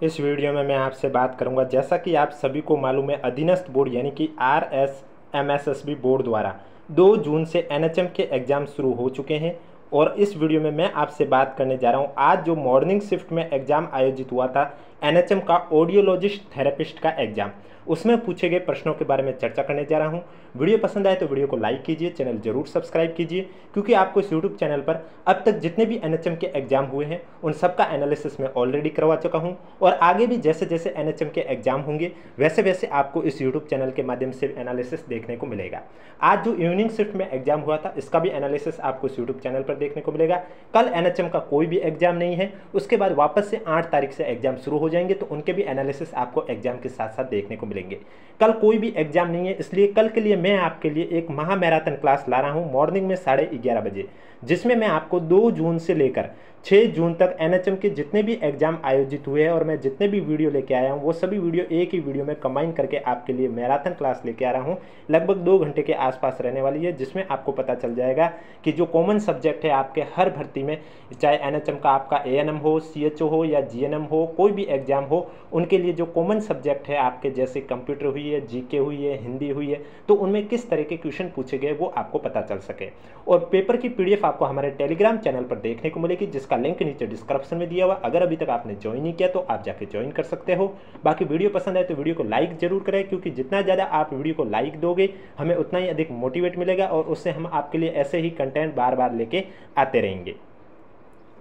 इस वीडियो में मैं आपसे बात करूंगा, जैसा कि आप सभी को मालूम है, अधीनस्थ बोर्ड यानी कि RSMSSB बोर्ड द्वारा 2 जून से NHM के एग्ज़ाम शुरू हो चुके हैं। और इस वीडियो में मैं आपसे बात करने जा रहा हूं आज जो मॉर्निंग शिफ्ट में एग्ज़ाम आयोजित हुआ था NHM का ऑडियोलॉजिस्ट थेरेपिस्ट का एग्ज़ाम, उसमें पूछे गए प्रश्नों के बारे में चर्चा करने जा रहा हूं। वीडियो पसंद आए तो वीडियो को लाइक कीजिए, चैनल जरूर सब्सक्राइब कीजिए, क्योंकि आपको इस यूट्यूब चैनल पर अब तक जितने भी NHM के एग्ज़ाम हुए हैं उन सब का एनालिसिस मैं ऑलरेडी करवा चुका हूं। और आगे भी जैसे जैसे NHM के एग्ज़ाम होंगे वैसे वैसे आपको इस यूट्यूब चैनल के माध्यम से एनालिसिस देखने को मिलेगा। आज जो इवनिंग शिफ्ट में एग्ज़ाम हुआ था इसका भी एनालिसिस आपको इस यूट्यूब चैनल पर देखने को मिलेगा। कल NHM का कोई भी एग्ज़ाम नहीं है, उसके बाद वापस से 8 तारीख से एग्ज़ाम शुरू हो जाएंगे, तो उनके भी एनालिसिस आपको एग्ज़ाम के साथ साथ देखने को मिलेंगे। कल कोई भी एग्ज़ाम नहीं है, इसलिए कल के लिए मैं आपके लिए एक महा मैराथन क्लास ला रहा हूँ मॉर्निंग में 11:30 बजे, जिसमें मैं आपको 2 जून से लेकर 6 जून तक NHM के जितने भी एग्ज़ाम आयोजित हुए हैं और मैं जितने भी वीडियो लेके आया हूँ वो सभी वीडियो एक ही वीडियो में कंबाइन करके आपके लिए मैराथन क्लास लेके आ रहा हूँ। लगभग 2 घंटे के आसपास रहने वाली है, जिसमें आपको पता चल जाएगा कि जो कॉमन सब्जेक्ट है आपके हर भर्ती में, चाहे NHM का आपका ANM हो, CHO हो या GNM हो, कोई भी एग्ज़ाम हो, उनके लिए जो कॉमन सब्जेक्ट है आपके, जैसे कंप्यूटर हुई है, GK हुई है, हिंदी हुई है, तो उनमें किस तरह के क्वेश्चन पूछे गए वो आपको पता चल सके। और पेपर की PDF आपको हमारे टेलीग्राम चैनल पर देखने को मिलेगी, जिसका लिंक नीचे डिस्क्रिप्शन में दिया हुआ। अगर अभी तक आपने ज्वाइन नहीं किया तो आप जाके ज्वाइन कर सकते हो। बाकी वीडियो पसंद आए तो वीडियो को लाइक जरूर करें, क्योंकि जितना ज़्यादा आप वीडियो को लाइक दोगे हमें उतना ही अधिक मोटिवेट मिलेगा और उससे हम आपके लिए ऐसे ही कंटेंट बार बार लेके आते रहेंगे।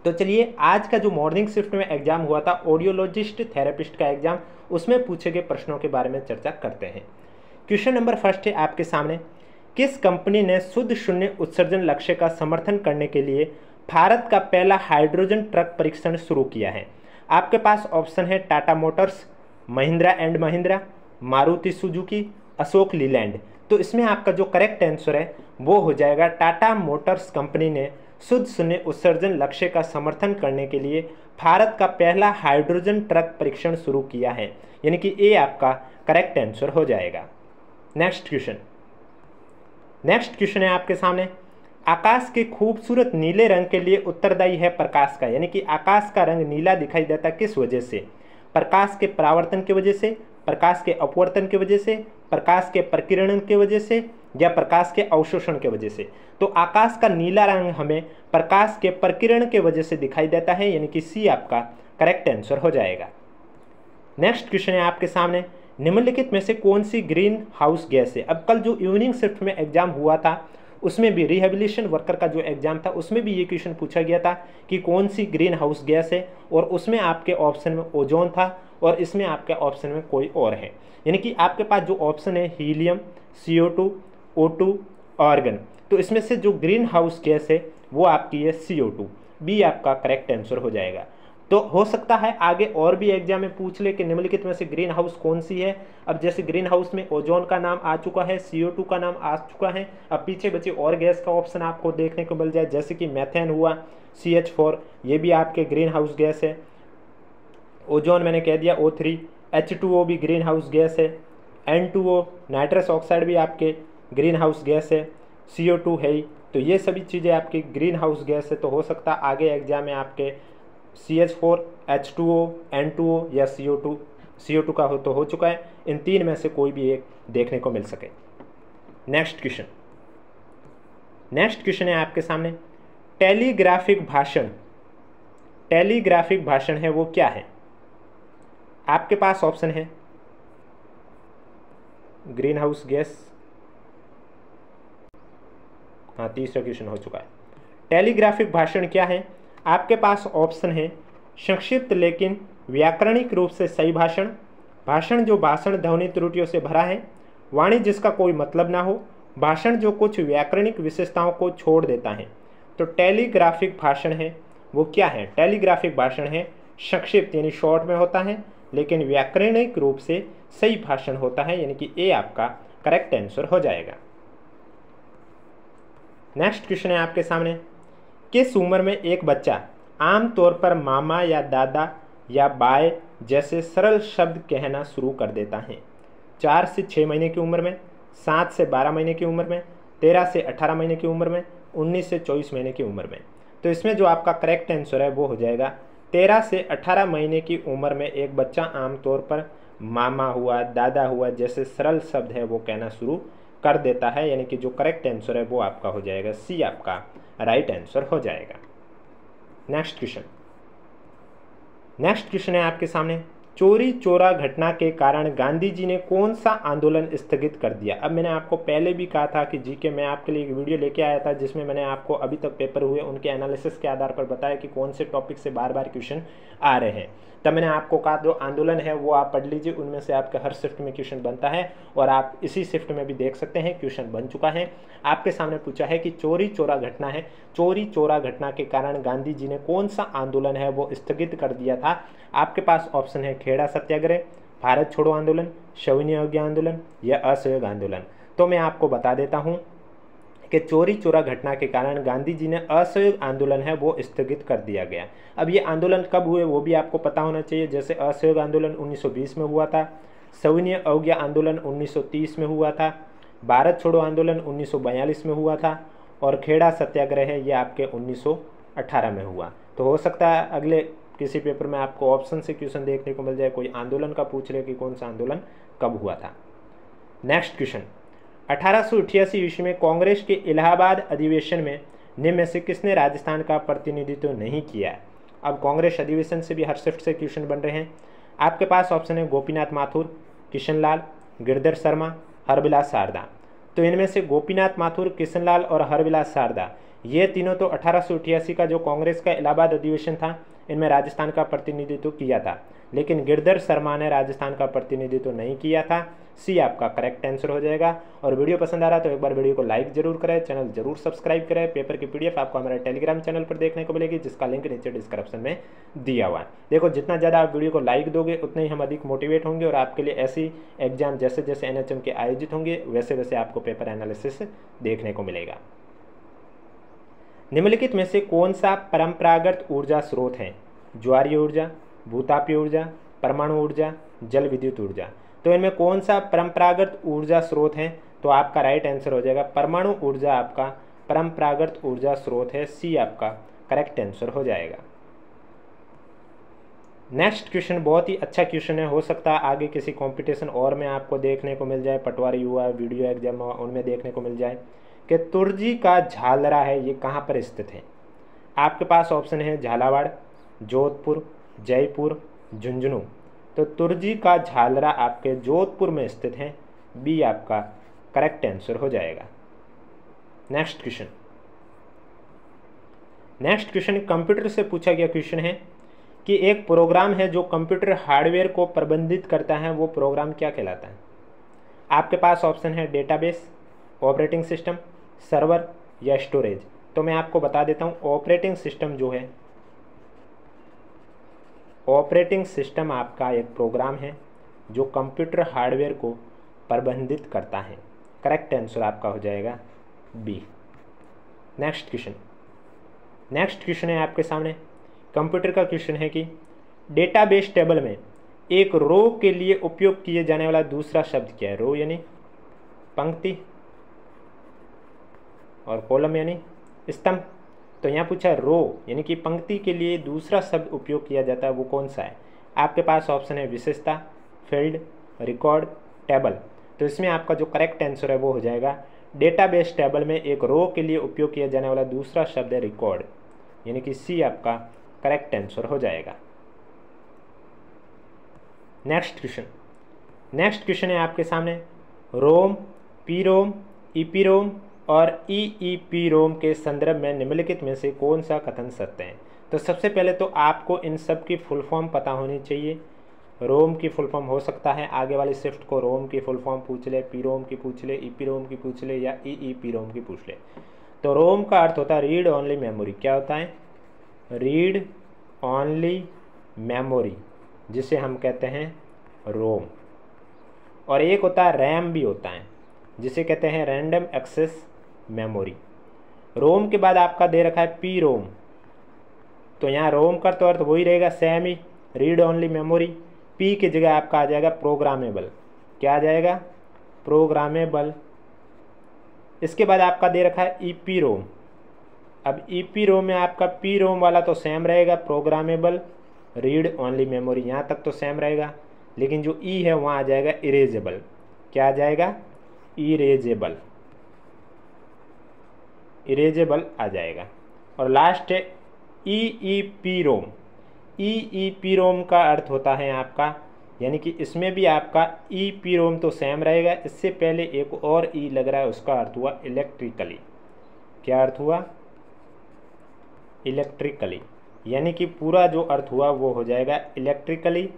तो चलिए, आज का जो मॉर्निंग शिफ्ट में एग्जाम हुआ था ऑडियोलॉजिस्ट थेरेपिस्ट का एग्जाम, उसमें पूछे गए प्रश्नों के बारे में चर्चा करते हैं। क्वेश्चन नंबर फर्स्ट है आपके सामने, किस कंपनी ने शुद्ध शून्य उत्सर्जन लक्ष्य का समर्थन करने के लिए भारत का पहला हाइड्रोजन ट्रक परीक्षण शुरू किया है? आपके पास ऑप्शन है Tata Motors, Mahindra and Mahindra, Maruti Suzuki, Ashok Leyland. तो इसमें आपका जो करेक्ट आंसर है वो हो जाएगा टाटा मोटर्स कंपनी ने शुद्ध शून्य उत्सर्जन लक्ष्य का समर्थन करने के लिए भारत का पहला हाइड्रोजन ट्रक परीक्षण शुरू किया है, यानी कि ए आपका करेक्ट आंसर हो जाएगा। नेक्स्ट क्वेश्चन है आपके सामने, आकाश के खूबसूरत नीले रंग के लिए उत्तरदायी है प्रकाश का, यानी कि आकाश का रंग नीला दिखाई देता किस वजह से? प्रकाश के परावर्तन की वजह से, प्रकाश के अपवर्तन की वजह से, प्रकाश के प्रकीर्णन की वजह से, या प्रकाश के अवशोषण की वजह से? तो आकाश का नीला रंग हमें प्रकाश के प्रकीर्णन की वजह से दिखाई देता है, यानी कि सी आपका करेक्ट आंसर हो जाएगा। नेक्स्ट क्वेश्चन है आपके सामने, निम्नलिखित में से कौन सी ग्रीन हाउस गैस है? अब कल जो इवनिंग शिफ्ट में एग्जाम हुआ था उसमें भी रिहेबिलिटेशन वर्कर का जो एग्जाम था उसमें भी ये क्वेश्चन पूछा गया था कि कौन सी ग्रीन हाउस गैस है, और उसमें आपके ऑप्शन में ओजोन था और इसमें आपके ऑप्शन में कोई और है। यानी कि आपके पास जो ऑप्शन है हीलियम, CO2, O2, आर्गन, तो इसमें से जो ग्रीन हाउस गैस है वो आपकी है CO2, बी आपका करेक्ट आंसर हो जाएगा। तो हो सकता है आगे और भी एग्जाम में पूछ ले कि निम्नलिखित में से ग्रीन हाउस कौन सी है। अब जैसे ग्रीन हाउस में ओजोन का नाम आ चुका है, CO2 का नाम आ चुका है, अब पीछे बचे और गैस का ऑप्शन आपको देखने को मिल जाए, जैसे कि मेथेन हुआ, CH4, ये भी आपके ग्रीन हाउस गैस है। ओजोन मैंने कह दिया, O3, H2O भी ग्रीन हाउस गैस है, N2O नाइट्रस ऑक्साइड भी आपके ग्रीन हाउस गैस है, CO2 है ही। तो ये सभी चीज़ें आपकी ग्रीन हाउस गैस है। तो हो सकता है आगे एग्जाम में आपके CH4, H2O, N2O या CO2 का हो चुका है, इन तीन में से कोई भी एक देखने को मिल सके। नेक्स्ट क्वेश्चन है आपके सामने, टेलीग्राफिक भाषण है वो क्या है? आपके पास ऑप्शन है ग्रीन हाउस गैस, हाँ तीसरा क्वेश्चन हो चुका है। टेलीग्राफिक भाषण क्या है? आपके पास ऑप्शन है संक्षिप्त लेकिन व्याकरणिक रूप से सही भाषण, भाषण जो भाषण ध्वनि त्रुटियों से भरा है, वाणी जिसका कोई मतलब ना हो, भाषण जो कुछ व्याकरणिक विशेषताओं को छोड़ देता है। तो टेलीग्राफिक भाषण है वो क्या है? टेलीग्राफिक भाषण है संक्षिप्त यानी शॉर्ट में होता है, लेकिन व्याकरणिक रूप से सही भाषण होता है, यानी कि ए आपका करेक्ट आंसर हो जाएगा। नेक्स्ट क्वेश्चन है आपके सामने, किस उम्र में एक बच्चा आमतौर पर मामा या दादा या बाय जैसे सरल शब्द कहना शुरू कर देता है? 4 से 6 महीने की उम्र में, 7 से 12 महीने की उम्र में, 13 से 18 महीने की उम्र में, 19 से 24 महीने की उम्र में? तो इसमें जो आपका करेक्ट आंसर है वो हो जाएगा 13 से 18 महीने की उम्र में एक बच्चा आमतौर पर मामा हुआ, दादा हुआ जैसे सरल शब्द है वो कहना शुरू कर देता है, यानी कि जो करेक्ट आंसर है वो आपका हो जाएगा सी, आपका राइट आंसर हो जाएगा। नेक्स्ट क्वेश्चन है आपके सामने, चोरी चोरा घटना के कारण गांधी जी ने कौन सा आंदोलन स्थगित कर दिया। अब मैंने आपको पहले भी कहा था कि जीके मैं आपके लिए एक वीडियो लेके आया था जिसमें मैंने आपको अभी तक पेपर हुए उनके एनालिसिस के आधार पर बताया कि कौन से टॉपिक से बार बार क्वेश्चन आ रहे हैं। तब मैंने आपको कहा जो आंदोलन है वो आप पढ़ लीजिए, उनमें से आपका हर शिफ्ट में क्वेश्चन बनता है और आप इसी शिफ्ट में भी देख सकते हैं क्वेश्चन बन चुका है। आपके सामने पूछा है कि चोरी चोरा घटना है, चोरी चोरा घटना के कारण गांधी जी ने कौन सा आंदोलन है वो स्थगित कर दिया था। आपके पास ऑप्शन है खेड़ा सत्याग्रह, भारत छोड़ो आंदोलन, सविनय अवज्ञा आंदोलन या असहयोग आंदोलन। तो मैं आपको बता देता हूं कि चोरी चोरा घटना के कारण गांधी जी ने असहयोग आंदोलन है वो स्थगित कर दिया गया। अब ये आंदोलन कब हुए वो भी आपको पता होना चाहिए, जैसे असहयोग आंदोलन 1920 में हुआ था, सविनय अवज्ञा आंदोलन 1930 में हुआ था, भारत छोड़ो आंदोलन 1942 में हुआ था और खेड़ा सत्याग्रह है ये आपके 1918 में हुआ। तो हो सकता है अगले किसी पेपर में आपको ऑप्शन से क्वेश्चन देखने को मिल जाए, कोई आंदोलन का पूछ ले कि कौन सा आंदोलन कब हुआ था। नेक्स्ट क्वेश्चन, 1888 ईस्वी में कांग्रेस के इलाहाबाद अधिवेशन में निम्न में से किसने राजस्थान का प्रतिनिधित्व नहीं किया है। अब कांग्रेस अधिवेशन से भी हर शिफ्ट से क्वेश्चन बन रहे हैं। आपके पास ऑप्शन है गोपीनाथ माथुर, किशनलाल, गिरधर शर्मा, हरविलास शारदा। तो इनमें से गोपीनाथ माथुर, किशनलाल और हरविलास शारदा ये तीनों तो 1888 का जो कांग्रेस का इलाहाबाद अधिवेशन था इनमें राजस्थान का प्रतिनिधित्व किया था, लेकिन गिरधर शर्मा ने राजस्थान का प्रतिनिधित्व नहीं किया था। सी आपका करेक्ट आंसर हो जाएगा। और वीडियो पसंद आ रहा है तो एक बार वीडियो को लाइक जरूर करें, चैनल जरूर सब्सक्राइब करें। पेपर की पीडीएफ आपको हमारे टेलीग्राम चैनल पर देखने को मिलेगी जिसका लिंक नीचे डिस्क्रिप्शन में दिया हुआ है। देखो जितना ज़्यादा आप वीडियो को लाइक दोगे उतने ही हम अधिक मोटिवेट होंगे और आपके लिए ऐसी एग्जाम जैसे जैसे NHM के आयोजित होंगे वैसे वैसे आपको पेपर एनालिसिस देखने को मिलेगा। निम्नलिखित में से कौन सा परंपरागत ऊर्जा स्रोत है। ज्वारीय ऊर्जा, भूतापीय ऊर्जा, परमाणु ऊर्जा, जल विद्युत ऊर्जा। तो इनमें कौन सा परंपरागत ऊर्जा स्रोत है, तो आपका राइट आंसर हो जाएगा परमाणु ऊर्जा आपका परंपरागत ऊर्जा स्रोत है। सी आपका करेक्ट आंसर हो जाएगा। नेक्स्ट क्वेश्चन बहुत ही अच्छा क्वेश्चन है, हो सकता है आगे किसी कंपटीशन और में आपको देखने को मिल जाए, पटवारी हुआ, वीडियो एग्जाम हुआ, उनमें देखने को मिल जाए कि तुर्जी का झालरा है ये कहाँ पर स्थित है। आपके पास ऑप्शन है झालावाड़, जोधपुर, जयपुर, झुंझुनू। तो तुर्जी का झालरा आपके जोधपुर में स्थित है। बी आपका करेक्ट आंसर हो जाएगा। नेक्स्ट क्वेश्चन कंप्यूटर से पूछा गया क्वेश्चन है कि एक प्रोग्राम है जो कंप्यूटर हार्डवेयर को प्रबंधित करता है, वो प्रोग्राम क्या कहलाता है। आपके पास ऑप्शन है डेटाबेस, ऑपरेटिंग सिस्टम, सर्वर या स्टोरेज। तो मैं आपको बता देता हूँ ऑपरेटिंग सिस्टम जो है, ऑपरेटिंग सिस्टम आपका एक प्रोग्राम है जो कंप्यूटर हार्डवेयर को प्रबंधित करता है। करेक्ट आंसर आपका हो जाएगा बी। नेक्स्ट क्वेश्चन है आपके सामने, कंप्यूटर का क्वेश्चन है कि डेटाबेस टेबल में एक रो के लिए उपयोग किए जाने वाला दूसरा शब्द क्या है। रो यानी पंक्ति और कॉलम यानी स्तंभ। तो यहाँ पूछा रो यानी कि पंक्ति के लिए दूसरा शब्द उपयोग किया जाता है, वो कौन सा है। आपके पास ऑप्शन है विशेषता, फील्ड, रिकॉर्ड, टेबल। तो इसमें आपका जो करेक्ट आंसर है वो हो जाएगा डेटाबेस टेबल में एक रो के लिए उपयोग किया जाने वाला दूसरा शब्द है रिकॉर्ड, यानी कि सी आपका करेक्ट आंसर हो जाएगा। नेक्स्ट क्वेश्चन है आपके सामने, रोम, पीरोम, ईपीरोम और ईईपीरोम के संदर्भ में निम्नलिखित में से कौन सा कथन सत्य है। तो सबसे पहले तो आपको इन सब की फुल फॉर्म पता होनी चाहिए। रोम की फुल फॉर्म हो सकता है आगे वाली शिफ्ट को रोम की फुल फॉर्म पूछ ले, पीरोम की पूछ ले, ईपीरोम की पूछ ले या ईईपीरोम की पूछ ले। तो रोम का अर्थ होता है रीड ओनली मेमोरी। क्या होता है? रीड ओनली मेमोरी, जिसे हम कहते हैं रोम। और एक होता है रैम भी होता है, जिसे कहते हैं रैंडम एक्सेस मेमोरी। रोम के बाद आपका दे रखा है पी रोम, तो यहाँ रोम का तो अर्थ वही रहेगा सेम ही, रीड ओनली मेमोरी। पी की जगह आपका आ जाएगा प्रोग्रामेबल। क्या आ जाएगा? प्रोग्रामेबल। इसके बाद आपका दे रखा है ईपी रोम। अब ईपी रोम में आपका पी रोम वाला तो सेम रहेगा प्रोग्रामेबल, रीड ओनली मेमोरी, यहाँ तक तो सेम रहेगा, लेकिन जो ई है वहाँ आ जाएगा इरेजेबल। क्या आ जाएगा? इरेजेबल, इरेजेबल आ जाएगा। और लास्ट है EEPROM। EEPROM का अर्थ होता है आपका, यानी कि इसमें भी आपका EEPROM तो सेम रहेगा, इससे पहले एक और ई लग रहा है, उसका अर्थ हुआ इलेक्ट्रिकली। क्या अर्थ हुआ? इलेक्ट्रिकली, यानी कि पूरा जो अर्थ हुआ वो हो जाएगा electrically,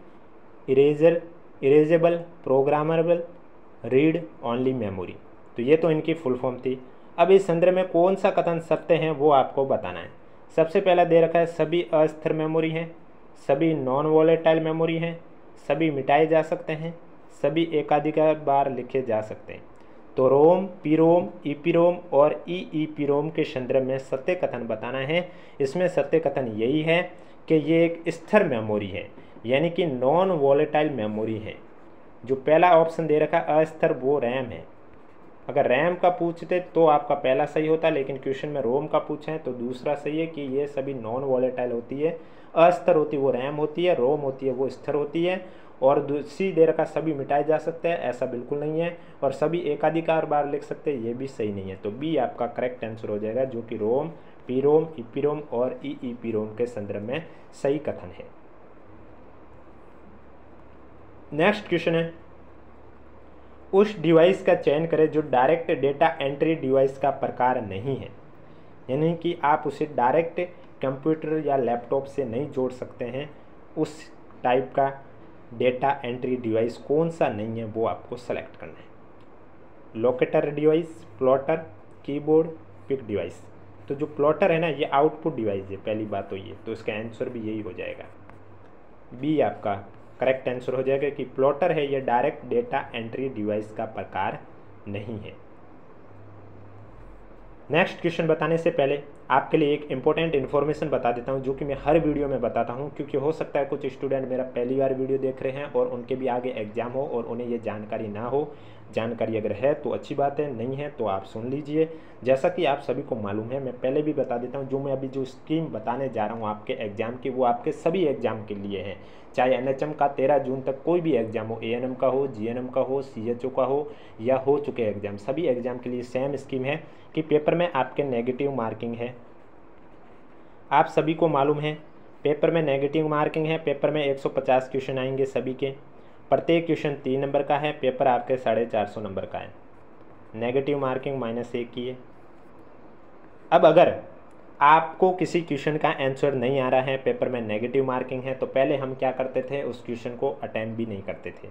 erasable, programmable, read only memory. तो ये तो इनकी फुल फॉर्म थी। अब इस संदर्भ में कौन सा कथन सत्य है वो आपको बताना है। सबसे पहला दे रखा है सभी अस्थिर मेमोरी हैं, सभी नॉन वॉलेटाइल मेमोरी हैं, सभी मिटाए जा सकते हैं, सभी एकाधिकार बार लिखे जा सकते हैं। तो रोम, पीरोम, ईपीरोम और EEPROM के संदर्भ में सत्य कथन बताना है। इसमें सत्य कथन यही है कि ये एक स्थिर मेमोरी है, यानी कि नॉन वॉलेटाइल मेमोरी है। जो पहला ऑप्शन दे रखा अस्थिर वो रैम है। अगर रैम का पूछते तो आपका पहला सही होता, लेकिन क्वेश्चन में रोम का पूछे तो दूसरा सही है कि ये सभी नॉन वॉलेटाइल होती है। अस्थिर होती है वो रैम होती है, रोम होती है वो स्थिर होती है। और दूसरी दे रखा सभी मिटाए जा सकते हैं, ऐसा बिल्कुल नहीं है। और सभी एकाधिकार बार लिख सकते हैं, ये भी सही नहीं है। तो बी आपका करेक्ट आंसर हो जाएगा, जो कि रोम, पीरोम, ईपीरोम और EEPROM के संदर्भ में सही कथन है। नेक्स्ट क्वेश्चन है, उस डिवाइस का चयन करें जो डायरेक्ट डेटा एंट्री डिवाइस का प्रकार नहीं है, यानी कि आप उसे डायरेक्ट कंप्यूटर या लैपटॉप से नहीं जोड़ सकते हैं। उस टाइप का डेटा एंट्री डिवाइस कौन सा नहीं है वो आपको सेलेक्ट करना है। Locator device, plotter, keyboard, pick device. तो जो प्लॉटर है ना, ये आउटपुट डिवाइस है, पहली बात तो ये, तो इसका आंसर भी यही हो जाएगा। बी आपका करेक्ट आंसर हो जाएगा कि प्लॉटर है, ये डायरेक्ट डेटा एंट्री डिवाइस का प्रकार नहीं है। नेक्स्ट क्वेश्चन बताने से पहले आपके लिए एक इंपॉर्टेंट इन्फॉर्मेशन बता देता हूं, जो कि मैं हर वीडियो में बताता हूं, क्योंकि हो सकता है कुछ स्टूडेंट मेरा पहली बार वीडियो देख रहे हैं और उनके भी आगे एग्जाम हो और उन्हें ये जानकारी ना हो। जानकारी अगर है तो अच्छी बात है, नहीं है तो आप सुन लीजिए। जैसा कि आप सभी को मालूम है, मैं पहले भी बता देता हूँ, जो मैं अभी जो स्कीम बताने जा रहा हूँ आपके एग्जाम की, वो आपके सभी एग्जाम के लिए है। चाहे NHM का 13 जून तक कोई भी एग्जाम हो, ANM का हो, GNM का हो, CHO का हो या हो चुके एग्जाम, सभी एग्जाम के लिए सेम स्कीम है कि पेपर में आपके नेगेटिव मार्किंग है। आप सभी को मालूम है पेपर में नेगेटिव मार्किंग है। पेपर में 150 क्वेश्चन आएंगे सभी के, प्रत्येक क्वेश्चन 3 नंबर का है, पेपर आपके 450 नंबर का है। नेगेटिव मार्किंग -1 की है। अब अगर आपको किसी क्वेश्चन का आंसर नहीं आ रहा है, पेपर में नेगेटिव मार्किंग है, तो पहले हम क्या करते थे, उस क्वेश्चन को अटैम्प्ट भी नहीं करते थे।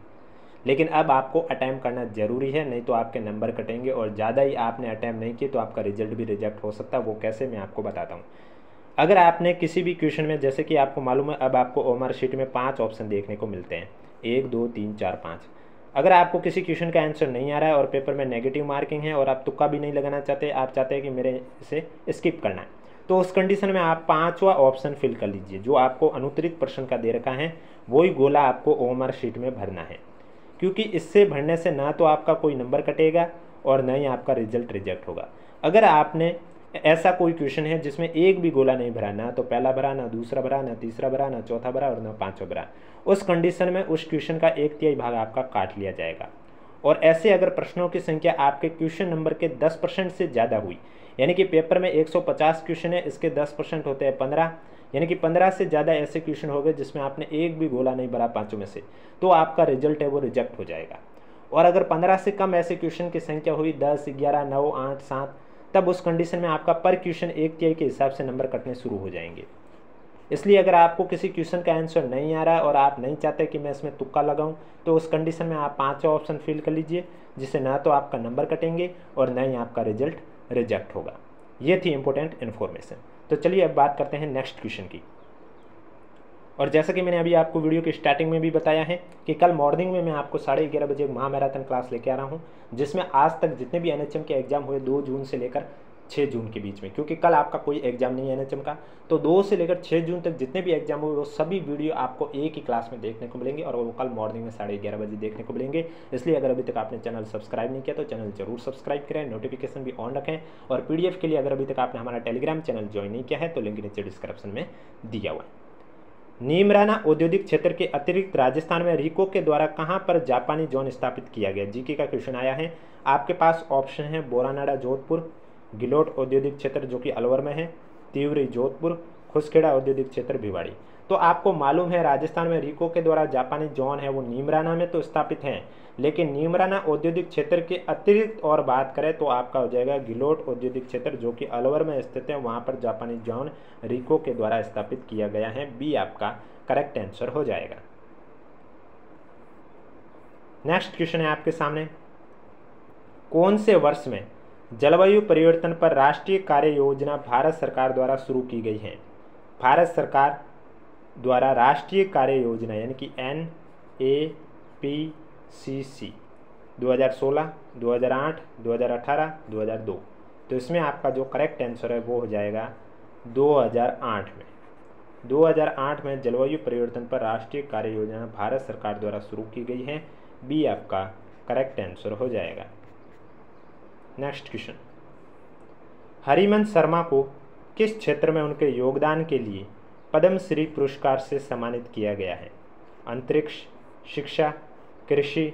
लेकिन अब आपको अटैम्प्ट करना जरूरी है, नहीं तो आपके नंबर कटेंगे और ज़्यादा ही आपने अटैम्प्ट नहीं किए तो आपका रिजल्ट भी रिजेक्ट हो सकता है। वो कैसे, मैं आपको बताता हूँ। अगर आपने किसी भी क्वेश्चन में, जैसे कि आपको मालूम है, अब आपको ओमर शीट में 5 ऑप्शन देखने को मिलते हैं, 1 2 3 4 5। अगर आपको किसी क्वेश्चन का आंसर नहीं आ रहा है और पेपर में नेगेटिव मार्किंग है और आप तुक्का भी नहीं लगाना चाहते, आप चाहते हैं कि मेरे इसे स्किप करना है, तो उस कंडीशन में आप 5वां ऑप्शन फिल कर लीजिए। जो आपको अनुत्तरित प्रश्न का दे रखा है वही गोला आपको ओमर शीट में भरना है, क्योंकि इससे भरने से ना तो आपका कोई नंबर कटेगा और ना ही आपका रिजल्ट रिजेक्ट होगा। अगर आपने ऐसा कोई क्वेश्चन है जिसमें एक भी गोला नहीं भरा, ना तो पहला भरा, ना दूसरा भरा, ना तीसरा भरा, ना चौथा भरा और ना 5वां भरा, उस कंडीशन में उस क्वेश्चन का 1/3 भाग आपका काट लिया जाएगा। और ऐसे अगर प्रश्नों की संख्या आपके क्वेश्चन नंबर के 10% से ज़्यादा हुई, यानी कि पेपर में 150 क्वेश्चन है, इसके 10% होते हैं 15, यानी कि 15 से ज़्यादा ऐसे क्वेश्चन हो गए जिसमें आपने एक भी गोला नहीं भरा 5 में से, तो आपका रिजल्ट है वो रिजेक्ट हो जाएगा। और अगर 15 से कम ऐसे क्वेश्चन की संख्या हुई, 10, 11, 9, 8, 7, तब उस कंडीशन में आपका पर क्वेश्चन 1/3 के हिसाब से नंबर कटने शुरू हो जाएंगे। इसलिए अगर आपको किसी क्वेश्चन का आंसर नहीं आ रहा है और आप नहीं चाहते कि मैं इसमें तुक्का लगाऊं, तो उस कंडीशन में आप 5वां ऑप्शन फिल कर लीजिए, जिससे ना तो आपका नंबर कटेंगे और ना ही आपका रिजल्ट रिजेक्ट होगा। ये थी इंपॉर्टेंट इन्फॉर्मेशन। तो चलिए अब बात करते हैं नेक्स्ट क्वेश्चन की। और जैसा कि मैंने अभी आपको वीडियो की स्टार्टिंग में भी बताया है कि कल मॉर्निंग में मैं आपको 11:30 बजे एक महामैराथन क्लास लेके आ रहा हूँ, जिसमें आज तक जितने भी NHM के एग्जाम हुए 2 जून से लेकर 6 जून के बीच में, क्योंकि कल आपका कोई एग्जाम नहीं है NHM का, तो 2 से लेकर 6 जून तक जितने भी एग्जाम हुए वो सभी वीडियो आपको एक ही क्लास में देखने को मिलेंगे और वो कल मॉर्निंग में 11:30 बजे देखने को मिलेंगे। इसलिए अगर अभी तक आपने चैनल सब्सक्राइब नहीं किया तो चैनल जरूर सब्सक्राइब करें, नोटिफिकेशन भी ऑन रखें। और PDF के लिए अगर अभी तक आपने हमारा टेलीग्राम चैनल ज्वाइन नहीं किया है तो लिंक नीचे डिस्क्रिप्शन में दिया हुआ है। नीमराना औद्योगिक क्षेत्र के अतिरिक्त राजस्थान में रिको के द्वारा कहां पर जापानी जोन स्थापित किया गया? जीके का क्वेश्चन आया है। आपके पास ऑप्शन है बोरानाडा जोधपुर, गिलोट औद्योगिक क्षेत्र जो कि अलवर में है, तिवरी जोधपुर, खुसखेड़ा औद्योगिक क्षेत्र भिवाड़ी। तो आपको मालूम है राजस्थान में रिको के द्वारा जापानी जोन है वो नीमराना में तो स्थापित है, लेकिन नीमराना औद्योगिक क्षेत्र के अतिरिक्त और बात करें तो आपका हो जाएगा गिलोट औद्योगिक क्षेत्र जो कि अलवर में स्थित है, वहाँ पर जापानी जोन रिको के द्वारा स्थापित किया गया है। बी आपका करेक्ट आंसर हो जाएगा। नेक्स्ट क्वेश्चन है आपके सामने, कौन से वर्ष में जलवायु परिवर्तन पर राष्ट्रीय कार्य योजना भारत सरकार द्वारा शुरू की गई है? भारत सरकार द्वारा राष्ट्रीय कार्य योजना यानी कि NAPCC 2016, 2008, 2018, 2002। तो इसमें आपका जो करेक्ट आंसर है वो हो जाएगा 2008 में। 2008 में जलवायु परिवर्तन पर राष्ट्रीय कार्य योजना भारत सरकार द्वारा शुरू की गई है। बी आपका करेक्ट आंसर हो जाएगा। नेक्स्ट क्वेश्चन, हरिवंश शर्मा को किस क्षेत्र में उनके योगदान के लिए पद्मश्री पुरस्कार से सम्मानित किया गया है? अंतरिक्ष, शिक्षा, कृषि,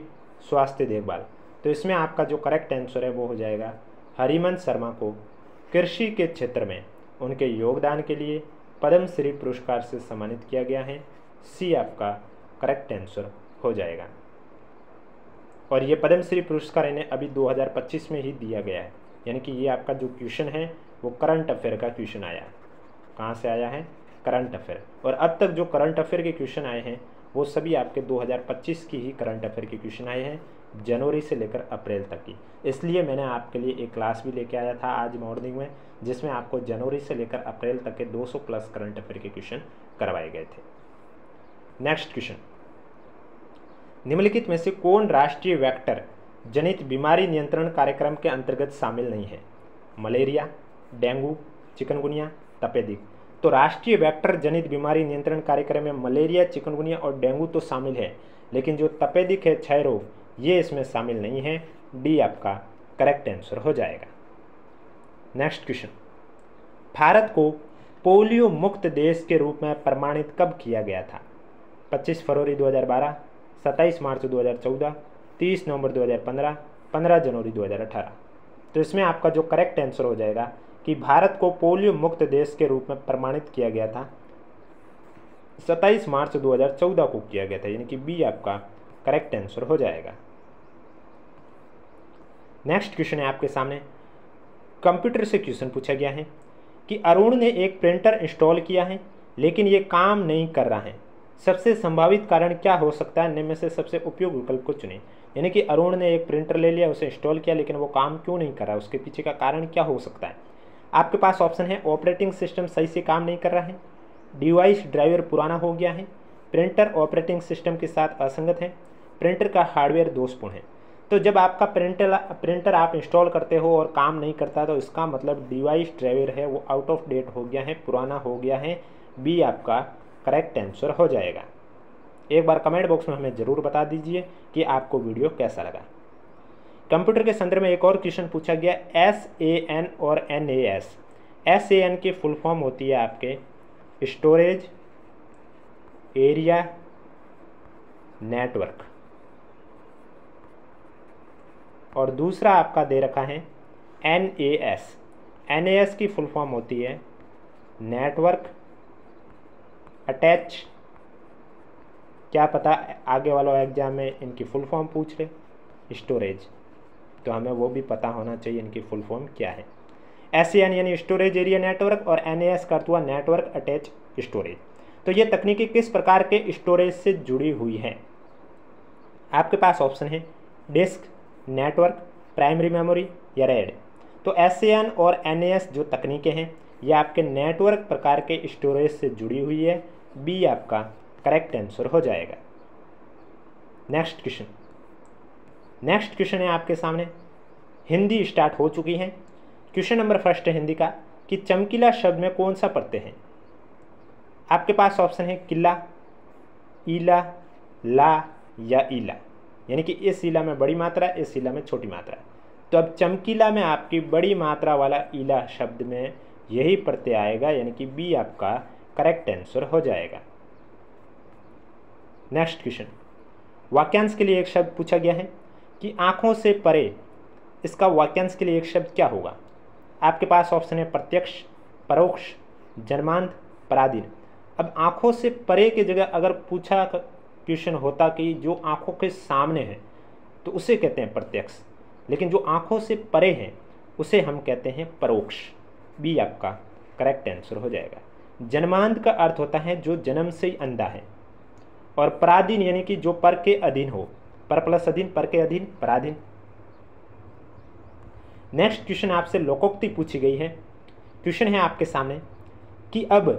स्वास्थ्य देखभाल। तो इसमें आपका जो करेक्ट आंसर है वो हो जाएगा हरिवंश शर्मा को कृषि के क्षेत्र में उनके योगदान के लिए पद्मश्री पुरस्कार से सम्मानित किया गया है। सी आपका करेक्ट आंसर हो जाएगा। और ये पद्मश्री पुरस्कार इन्हें अभी 2025 में ही दिया गया है, यानी कि ये आपका जो क्वेश्चन है वो करंट अफेयर का क्वेश्चन आया। कहाँ से आया है? Current affair. और अब तक जो करंट अफेयर के क्वेश्चन आए हैं वो सभी आपके 2025 की ही करंट अफेयर के क्वेश्चन आए हैं, जनवरी से लेकर अप्रैल तक की। इसलिए मैंने आपके लिए एक क्लास भी लेके आया था आज मॉर्निंग में, जिसमें आपको जनवरी से लेकर अप्रैल तक के 200 प्लस करंट अफेयर के क्वेश्चन करवाए गए थे। नेक्स्ट क्वेश्चन, निम्नलिखित में से कौन राष्ट्रीय वेक्टर जनित बीमारी नियंत्रण कार्यक्रम के अंतर्गत शामिल नहीं है? मलेरिया, डेंगू, चिकनगुनिया, तपेदिक। तो राष्ट्रीय वेक्टर जनित बीमारी नियंत्रण कार्यक्रम में मलेरिया, चिकनगुनिया और डेंगू तो शामिल है, लेकिन जो तपेदिक है, क्षय रोग, ये इसमें शामिल नहीं है। डी आपका करेक्ट आंसर हो जाएगा। नेक्स्ट क्वेश्चन, भारत को पोलियो मुक्त देश के रूप में प्रमाणित कब किया गया था? 25 फरवरी 2012, 27 मार्च 2014, 30 नवंबर 2015, 15 जनवरी 2018। तो इसमें आपका जो करेक्ट आंसर हो जाएगा कि भारत को पोलियो मुक्त देश के रूप में प्रमाणित किया गया था 27 मार्च 2014 को किया गया था, यानी कि बी आपका करेक्ट आंसर हो जाएगा। नेक्स्ट क्वेश्चन है आपके सामने, कंप्यूटर से क्वेश्चन पूछा गया है कि अरुण ने एक प्रिंटर इंस्टॉल किया है लेकिन ये काम नहीं कर रहा है, सबसे संभावित कारण क्या हो सकता है? निम्न में से सबसे उपयोगी विकल्प को चुनें। यानी कि अरुण ने एक प्रिंटर ले लिया, उसे इंस्टॉल किया, लेकिन वो काम क्यों नहीं कर रहा, उसके पीछे का कारण क्या हो सकता है? आपके पास ऑप्शन है ऑपरेटिंग सिस्टम सही से काम नहीं कर रहा है, डिवाइस ड्राइवर पुराना हो गया है, प्रिंटर ऑपरेटिंग सिस्टम के साथ असंगत है, प्रिंटर का हार्डवेयर दोषपूर्ण है। तो जब आपका प्रिंटर आप इंस्टॉल करते हो और काम नहीं करता तो इसका मतलब डिवाइस ड्राइवर है वो आउट ऑफ डेट हो गया है, पुराना हो गया है। बी आपका करेक्ट आंसर हो जाएगा। एक बार कमेंट बॉक्स में हमें ज़रूर बता दीजिए कि आपको वीडियो कैसा लगा। कंप्यूटर के संदर्भ में एक और क्वेश्चन पूछा गया, SAN और NAS। SAN की फुल फॉर्म होती है आपके स्टोरेज एरिया नेटवर्क, और दूसरा आपका दे रखा है NAS। NAS की फुल फॉर्म होती है नेटवर्क अटैच। क्या पता आगे वाला एग्जाम में इनकी फुल फॉर्म पूछ ले, स्टोरेज, तो हमें वो भी पता होना चाहिए इनकी फुल फॉर्म क्या है। SAN यानी स्टोरेज एरिया नेटवर्क और NAS का अर्थ हुआ नेटवर्क अटैच स्टोरेज। तो ये तकनीकी किस प्रकार के स्टोरेज से जुड़ी हुई है? आपके पास ऑप्शन है डिस्क, नेटवर्क, प्राइमरी मेमोरी या रैड। तो SAN और NAS जो तकनीकें हैं ये आपके नेटवर्क प्रकार के स्टोरेज से जुड़ी हुई है। बी आपका करेक्ट आंसर हो जाएगा। नेक्स्ट क्वेश्चन है आपके सामने, हिंदी स्टार्ट हो चुकी है। क्वेश्चन नंबर फर्स्ट है हिंदी का कि चमकीला शब्द में कौन सा प्रत्यय है? आपके पास ऑप्शन है किला, ईला, ला या ईला, यानी कि इस ईला में बड़ी मात्रा, इस ईला में छोटी मात्रा। तो अब चमकीला में आपकी बड़ी मात्रा वाला ईला शब्द में यही प्रत्यय आएगा, यानी कि बी आपका करेक्ट आंसर हो जाएगा। नेक्स्ट क्वेश्चन, वाक्यांश के लिए एक शब्द पूछा गया है कि आँखों से परे, इसका वाक्यांश के लिए एक शब्द क्या होगा। आपके पास ऑप्शन है प्रत्यक्ष, परोक्ष, जन्मांध, पराधीन। अब आँखों से परे की जगह अगर पूछा क्वेश्चन होता कि जो आँखों के सामने है तो उसे कहते हैं प्रत्यक्ष, लेकिन जो आँखों से परे हैं उसे हम कहते हैं परोक्ष। बी आपका करेक्ट आंसर हो जाएगा। जन्मांध का अर्थ होता है जो जन्म से ही अंधा है, और पराधीन यानी कि जो पर के अधीन हो, पर प्लस अधीन, पर के अधीन, पराधीन। नेक्स्ट क्वेश्चन आपसे लोकोक्ति पूछी गई है। क्वेश्चन है आपके सामने कि अब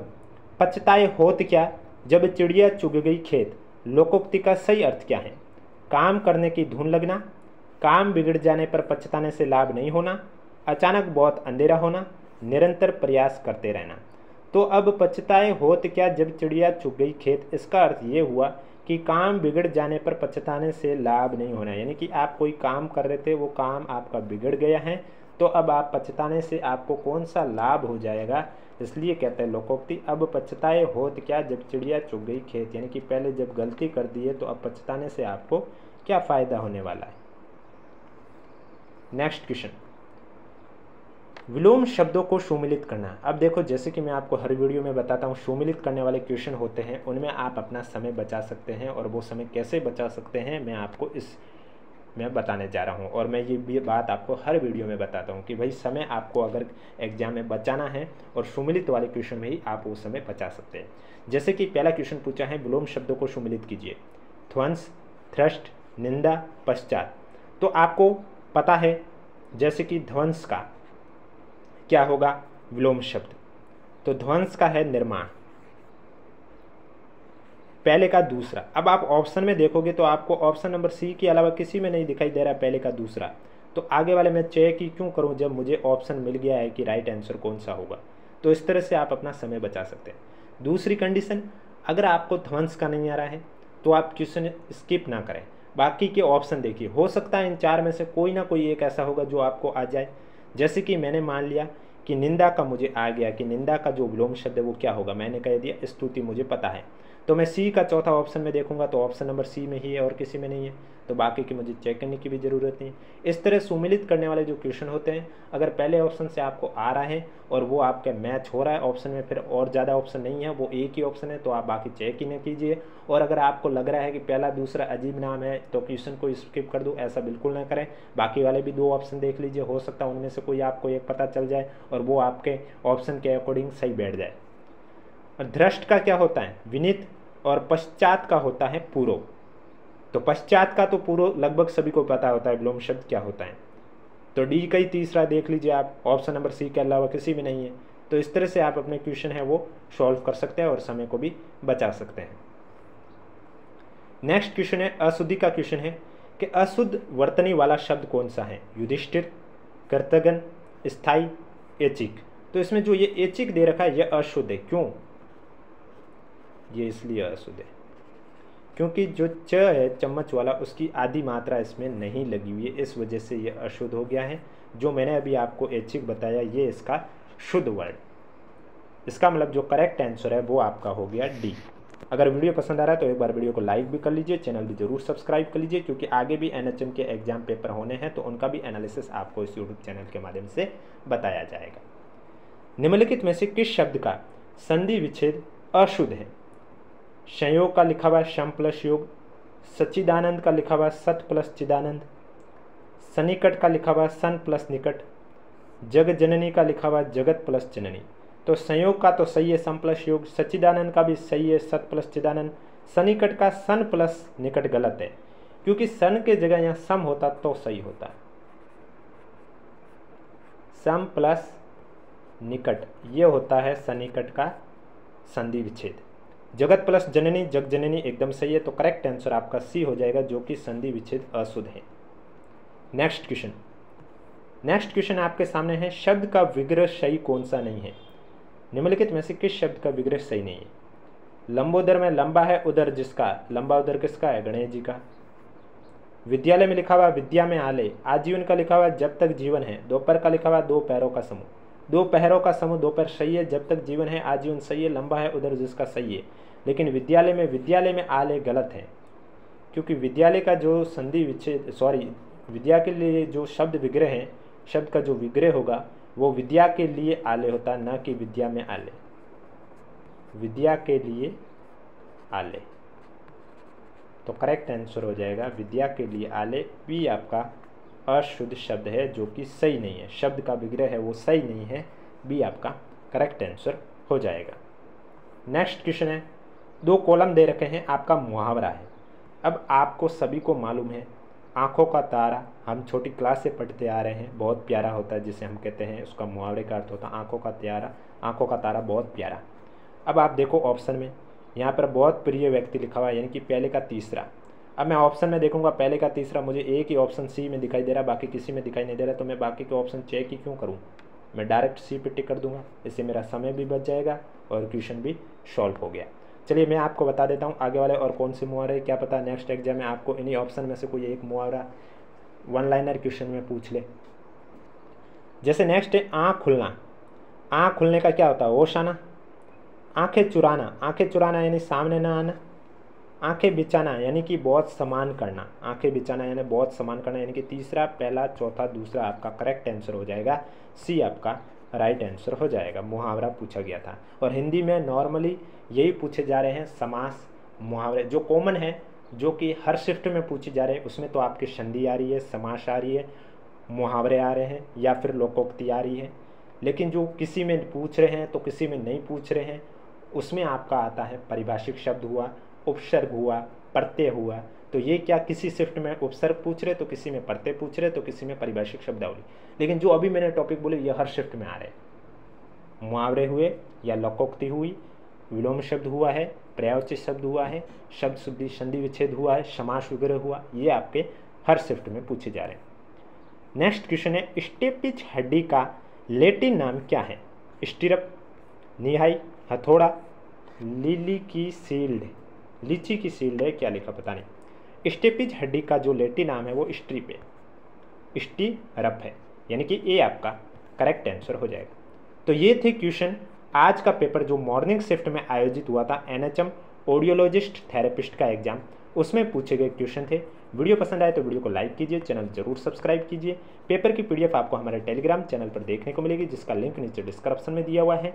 पछताए होत क्या जब चिड़िया चुग गई खेत। लोकोक्ति का सही अर्थ क्या है। काम करने की धुन लगना, काम बिगड़ जाने पर पछताने से लाभ नहीं होना, अचानक बहुत अंधेरा होना, निरंतर प्रयास करते रहना। तो अब पछताए होत क्या जब चिड़िया चुग गई खेत, इसका अर्थ ये हुआ कि काम बिगड़ जाने पर पछताने से लाभ नहीं होना, यानी कि आप कोई काम कर रहे थे, वो काम आपका बिगड़ गया है, तो अब आप पछताने से आपको कौन सा लाभ हो जाएगा, इसलिए कहते हैं लोकोक्ति अब पछताए होत क्या जब चिड़िया चुग गई खेत, यानी कि पहले जब गलती कर दी है तो अब पछताने से आपको क्या फ़ायदा होने वाला है। नेक्स्ट क्वेश्चन, विलोम शब्दों को सुमिलित करना। अब देखो, जैसे कि मैं आपको हर वीडियो में बताता हूँ, सुमिलित करने वाले क्वेश्चन होते हैं, उनमें आप अपना समय बचा सकते हैं, और वो समय कैसे बचा सकते हैं मैं आपको मैं बताने जा रहा हूँ। और मैं ये भी बात आपको हर वीडियो में बताता हूँ कि भाई समय आपको अगर एग्जाम में बचाना है और सुमिलित वाले क्वेश्चन में ही आप वो समय बचा सकते हैं। जैसे कि पहला क्वेश्चन पूछा है, विलोम शब्दों को सुमिलित कीजिए। ध्वंस, थ्रस्ट, निंदा, पश्चात। तो आपको पता है जैसे कि ध्वंस का क्या होगा विलोम शब्द, तो ध्वंस का है निर्माण, पहले का दूसरा। अब आप ऑप्शन में देखोगे तो आपको ऑप्शन नंबर सी के अलावा किसी में नहीं दिखाई दे रहा पहले का दूसरा, तो आगे वाले में चेक ही क्यों करूं जब मुझे ऑप्शन मिल गया है कि राइट आंसर कौन सा होगा। तो इस तरह से आप अपना समय बचा सकते हैं। दूसरी कंडीशन, अगर आपको ध्वंस का नहीं आ रहा है तो आप क्वेश्चन स्किप ना करें, बाकी के ऑप्शन देखिए, हो सकता है इन चार में से कोई ना कोई एक ऐसा होगा जो आपको आ जाए। जैसे कि मैंने मान लिया कि निंदा का मुझे आ गया कि निंदा का जो विलोम शब्द है वो क्या होगा, मैंने कह दिया स्तुति मुझे पता है, तो मैं सी का चौथा ऑप्शन में देखूंगा तो ऑप्शन नंबर सी में ही है और किसी में नहीं है, तो बाकी की मुझे चेक करने की भी ज़रूरत नहीं। इस तरह सुमिलित करने वाले जो क्वेश्चन होते हैं, अगर पहले ऑप्शन से आपको आ रहा है और वो आपके मैच हो रहा है ऑप्शन में, फिर और ज़्यादा ऑप्शन नहीं है, वो एक ही ऑप्शन है, तो आप बाकी चेक ही न कीजिए। और अगर आपको लग रहा है कि पहला दूसरा अजीब नाम है तो क्वेश्चन को स्किप कर दो, ऐसा बिल्कुल ना करें। बाकी वाले भी दो ऑप्शन देख लीजिए, हो सकता है उनमें से कोई आपको एक पता चल जाए और वो आपके ऑप्शन के अकॉर्डिंग सही बैठ जाए। और धृष्ट का क्या होता है विनीत, और पश्चात का होता है पूर्व। तो पश्चात का तो पूर्व लगभग सभी को पता होता है विलोम शब्द क्या होता है, तो डी का ही तीसरा देख लीजिए आप, ऑप्शन नंबर सी के अलावा किसी में नहीं है। तो इस तरह से आप अपने क्वेश्चन है वो सॉल्व कर सकते हैं और समय को भी बचा सकते हैं। नेक्स्ट क्वेश्चन है अशुद्धि का क्वेश्चन है कि अशुद्ध वर्तनी वाला शब्द कौन सा है, युधिष्ठिर, कर्तगन, स्थायी, ऐच्छिक। तो इसमें जो ये ऐच्छिक दे रखा है यह अशुद्ध है। क्यों, ये इसलिए अशुद्ध है क्योंकि जो च है चम्मच वाला उसकी आधी मात्रा इसमें नहीं लगी हुई है, इस वजह से ये अशुद्ध हो गया है। जो मैंने अभी आपको ऐच्छिक बताया ये इसका शुद्ध वर्ड, इसका मतलब जो करेक्ट आंसर है वो आपका हो गया डी। अगर वीडियो पसंद आ रहा है तो एक बार वीडियो को लाइक भी कर लीजिए, चैनल भी जरूर सब्सक्राइब कर लीजिए, क्योंकि आगे भी एनएचएम के एग्जाम पेपर होने हैं तो उनका भी एनालिसिस आपको इस यूट्यूब चैनल के माध्यम से बताया जाएगा। निम्नलिखित में से किस शब्द का संधि विच्छेद अशुद्ध है। संयोग का लिखा हुआ शम प्लस योग, सच्चिदानंद का लिखा हुआ सत प्लस चिदानंद, सन्निकट का लिखा हुआ सन प्लस निकट, जग जननी का लिखा हुआ जगत प्लस जननी। तो संयोग का तो सही है सम प्लस योग, सच्चिदानंद का भी सही है सत प्लस चिदानंद, सन्निकट का सन प्लस निकट गलत है, क्योंकि सन के जगह यहाँ सम होता तो सही होता, सम प्लस निकट ये होता है सन्निकट का संधि विच्छेद। जगत प्लस जननी जग जननी एकदम सही है, तो करेक्ट आंसर आपका सी हो जाएगा जो कि संधि विच्छेद अशुद्ध है। नेक्स्ट क्वेश्चन आपके सामने है शब्द का विग्रह सही कौन सा नहीं है। निम्नलिखित में से किस शब्द का विग्रह सही नहीं है। लंबोदर में लंबा है उदर जिसका, लंबा उदर किसका है, गणेश जी का। विद्यालय में लिखा हुआ विद्या में आले, आजीवन का लिखा हुआ जब तक जीवन है। दोपहर का लिखा हुआ दो पैरों का समूह, दो पैरों का समूह दोपहर सही है, जब तक जीवन है आजीवन सही है, लंबा है उदर जिसका सही है। लेकिन विद्यालय में आले गलत है, क्योंकि विद्यालय का जो संधि विच्छेद विद्या के लिए जो शब्द विग्रह है, शब्द का जो विग्रह होगा वो विद्या के लिए आले होता है, न कि विद्या में आले। विद्या के लिए आले, तो करेक्ट आंसर हो जाएगा विद्या के लिए आले। बी आपका अशुद्ध शब्द है जो कि सही नहीं है, शब्द का विग्रह है वो सही नहीं है। बी आपका करेक्ट आंसर हो जाएगा। नेक्स्ट क्वेश्चन है, 2 कॉलम दे रखे हैं, आपका मुहावरा है। अब आपको सभी को मालूम है आँखों का तारा, हम छोटी क्लास से पढ़ते आ रहे हैं, बहुत प्यारा होता है जिसे हम कहते हैं, उसका मुहावरे का अर्थ होता है आँखों का तारा बहुत प्यारा। अब आप देखो ऑप्शन में, यहाँ पर बहुत प्रिय व्यक्ति लिखा हुआ है, यानी कि पहले का तीसरा। अब मैं ऑप्शन में देखूंगा पहले का तीसरा, मुझे एक ही ऑप्शन सी में दिखाई दे रहा है, बाकी किसी में दिखाई नहीं दे रहा, तो मैं बाकी के ऑप्शन चेक ही क्यों करूँ, मैं डायरेक्ट सी पे टिक कर दूंगा। इससे मेरा समय भी बच जाएगा और क्वेश्चन भी सॉल्व हो गया। चलिए मैं आपको बता देता हूँ आगे वाले और कौन से मुहावरे, क्या पता नेक्स्ट एग्जाम में आपको इन्हीं ऑप्शन में से कोई एक मुहावरा 1 लाइनर क्वेश्चन में पूछ ले। जैसे नेक्स्ट है आँख खुलना। आँख खुलने का क्या होता है, होश आना। आँखें चुराना यानी सामने ना आना। आँखें बिछाना यानी कि बहुत समान करना। आँखें बिछाना यानी बहुत समान करना, यानी कि तीसरा, पहला, चौथा, दूसरा आपका करेक्ट आंसर हो जाएगा। सी आपका राइट आंसर हो जाएगा। मुहावरा पूछा गया था और हिंदी में नॉर्मली यही पूछे जा रहे हैं समास मुहावरे जो कॉमन है, जो कि हर शिफ्ट में पूछे जा रहे हैं। उसमें तो आपकी संधि आ रही है, समास आ रही है, मुहावरे आ रहे हैं या फिर लोकोक्ति आ रही है। लेकिन जो किसी में पूछ रहे हैं तो किसी में नहीं पूछ रहे हैं, उसमें आपका आता है परिभाषिक शब्द हुआ, उपसर्ग हुआ, प्रत्यय हुआ। तो ये क्या किसी शिफ्ट में उपसर्ग पूछ रहे तो किसी में प्रत्यय पूछ रहे तो किसी में परिभाषिक शब्दावली। लेकिन जो अभी मैंने टॉपिक बोले ये हर शिफ्ट में आ रहे हैं। मुहावरे हुए या लोकोक्ति हुई, विलोम शब्द हुआ है, पर्यायवाची शब्द हुआ है, शब्द शुद्धि संधि विच्छेद हुआ है, समास वगैरह हुआ, ये आपके हर शिफ्ट में पूछे जा रहे हैं। नेक्स्ट क्वेश्चन है, स्टेपिच हड्डी का लैटिन नाम क्या है। स्टिरप, निहाई, हथौड़ा, लीची की सील्ड है, क्या लिखा पता नहीं। स्टेपिज हड्डी का जो लैटिन नाम है वो स्ट्रिप है, स्टिरप है, यानी कि ए आपका करेक्ट आंसर हो जाएगा। तो ये थे क्वेश्चन आज का पेपर जो मॉर्निंग शिफ्ट में आयोजित हुआ था, एनएचएम ऑडियोलॉजिस्ट थेरेपिस्ट का एग्जाम, उसमें पूछे गए क्वेश्चन थे। वीडियो पसंद आए तो वीडियो को लाइक कीजिए, चैनल जरूर सब्सक्राइब कीजिए। पेपर की पीडीएफ आपको हमारे टेलीग्राम चैनल पर देखने को मिलेगी, जिसका लिंक नीचे डिस्क्रिप्शन में दिया हुआ है।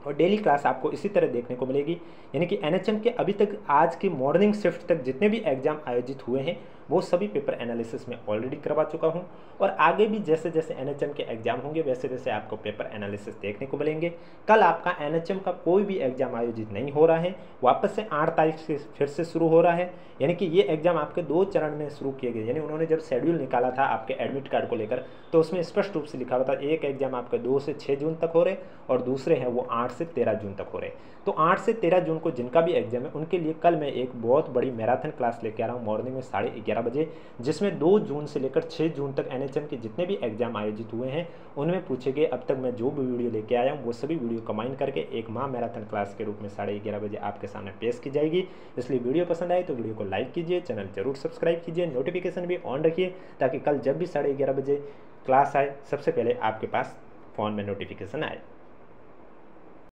और डेली क्लास आपको इसी तरह देखने को मिलेगी, यानी कि एनएचएम के अभी तक आज की मॉर्निंग शिफ्ट तक जितने भी एग्जाम आयोजित हुए हैं वो सभी पेपर एनालिसिस में ऑलरेडी करवा चुका हूं। और आगे भी जैसे जैसे एनएचएम के एग्जाम होंगे वैसे वैसे आपको पेपर एनालिसिस देखने को मिलेंगे। कल आपका एनएचएम का कोई भी एग्जाम आयोजित नहीं हो रहा है, वापस से 8 तारीख से फिर से शुरू हो रहा है। यानी कि ये एग्जाम आपके 2 चरण में शुरू किए गए। यानी उन्होंने जब शेड्यूल निकाला था आपके एडमिट कार्ड को लेकर तो उसमें स्पष्ट रूप से लिखा हुआ था एक एग्जाम आपके 2 से 6 जून तक हो रहे और दूसरे हैं वो 8 से 13 जून तक हो रहे। तो 8 से 13 जून को जिनका भी एग्जाम है उनके लिए कल मैं एक बहुत बड़ी मैराथन क्लास लेके आ रहा हूँ मॉर्निंग में 11:30 बजे, जिसमें 2 जून से लेकर 6 जून तक एनएचएम के जितने भी एग्जाम आयोजित हुए हैं उनमें पूछे गए अब तक मैं जो भी वीडियो लेके आया हूँ वो सभी वीडियो कंबाइन करके एक माह मैराथन क्लास के रूप में 11:30 बजे आपके सामने पेश की जाएगी। इसलिए वीडियो पसंद आए तो वीडियो को लाइक कीजिए, चैनल जरूर सब्सक्राइब कीजिए, नोटिफिकेशन भी ऑन रखिए ताकि कल जब भी 11:30 बजे क्लास आए सबसे पहले आपके पास फ़ोन में नोटिफिकेशन आए।